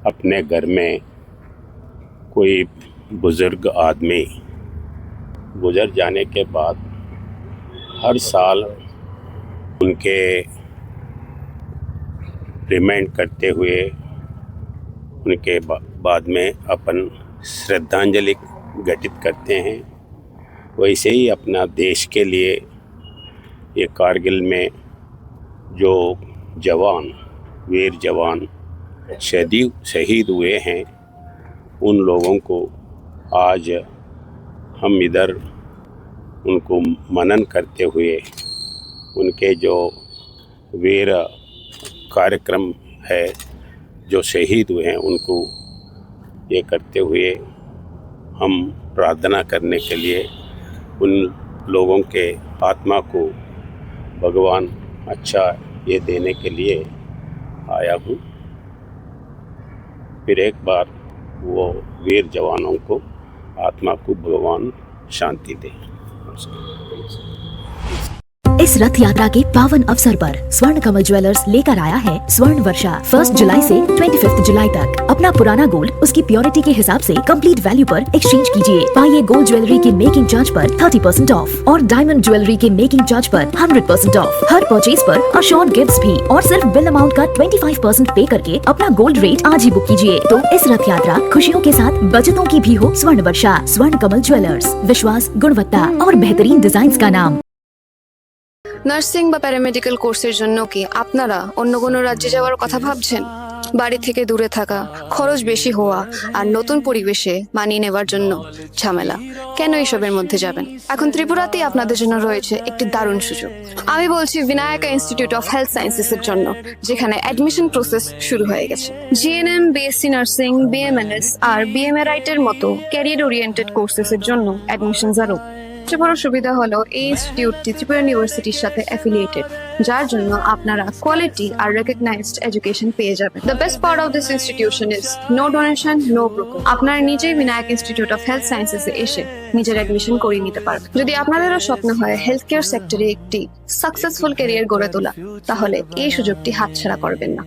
अपने घर में कोई बुज़ुर्ग आदमी गुज़र जाने के बाद हर साल उनके रिमाइंड करते हुए उनके बाद में अपन श्रद्धांजलि घटित करते हैं। वैसे ही अपना देश के लिए ये कारगिल में जो जवान, वीर जवान शहीद हुए हैं, उन लोगों को आज हम इधर उनको मनन करते हुए उनके जो वीर कार्यक्रम है, जो शहीद हुए हैं, उनको ये करते हुए हम प्रार्थना करने के लिए उन लोगों के आत्मा को भगवान अच्छा ये देने के लिए आया हूँ। फिर एक बार वो वीर जवानों को आत्मा को भगवान शांति दे। इस रथ यात्रा के पावन अवसर पर स्वर्ण कमल ज्वेलर्स लेकर आया है स्वर्ण वर्षा। 1 जुलाई से 25 जुलाई तक अपना पुराना गोल्ड उसकी प्योरिटी के हिसाब से कंप्लीट वैल्यू पर एक्सचेंज कीजिए। पाइए गोल्ड ज्वेलरी के मेकिंग चार्ज पर 30% ऑफ और डायमंड ज्वेलरी के मेकिंग चार्ज पर 100% ऑफ। हर परचेज पर अशोर्ड गिफ्ट्स भी और सिर्फ बिल अमाउंट का 25% पे करके अपना गोल्ड रेट आज ही बुक कीजिए। तो इस रथ यात्रा खुशियों के साथ बचतों की भी हो। स्वर्ण वर्षा, स्वर्ण कमल ज्वेलर्स, विश्वास, गुणवत्ता और बेहतरीन डिजाइन का नाम। নার্সিং বা প্যারামেডিক্যাল কোর্সের জন্য কি আপনারা অন্য কোনো রাজ্যে যাওয়ার কথা ভাবছেন? বাড়ি থেকে দূরে থাকা, খরচ বেশি হওয়া আর নতুন পরিবেশে মানিয়ে নেওয়ার জন্য ঝামেলা, কেন এসবের মধ্যে যাবেন? এখন ত্রিপুরাতেই আপনাদের জন্য রয়েছে একটি দারুণ সুযোগ। আমি বলছি বিনায়কা ইনস্টিটিউট অফ হেলথ সায়েন্সেসের জন্য, যেখানে অ্যাডমিশন প্রসেস শুরু হয়ে গেছে। জিএনএম, বিএসসি নার্সিং, বিএমএনএস আর বিএমএরাইট এর মতো ক্যারিয়ার ওরিয়েন্টেড কোর্সেসের জন্য অ্যাডমিশন আরও। সবচেয়ে বড় সুবিধা হলো এই ইনস্টিটিউটটি ত্রিপুরা ইউনিভার্সিটির সাথে অ্যাফিলিয়েটেড, যার জন্য আপনারা কোয়ালিটি আর রেকগনাইজড এডুকেশন পেয়ে যাবেন। The best part of this institution is no donation, no broker. আপনারা নিজেই বিনায়ক ইনস্টিটিউট অফ হেলথ সায়েন্সেসে এসে নিজের অ্যাডমিশন করিয়ে নিতে পারবেন। যদি আপনাদেরও স্বপ্ন হয় হেলথ কেয়ার সেক্টরে একটি সাকসেসফুল ক্যারিয়ার গড়ে তোলা, তাহলে এই সুযোগটি হাতছাড়া করবেন না।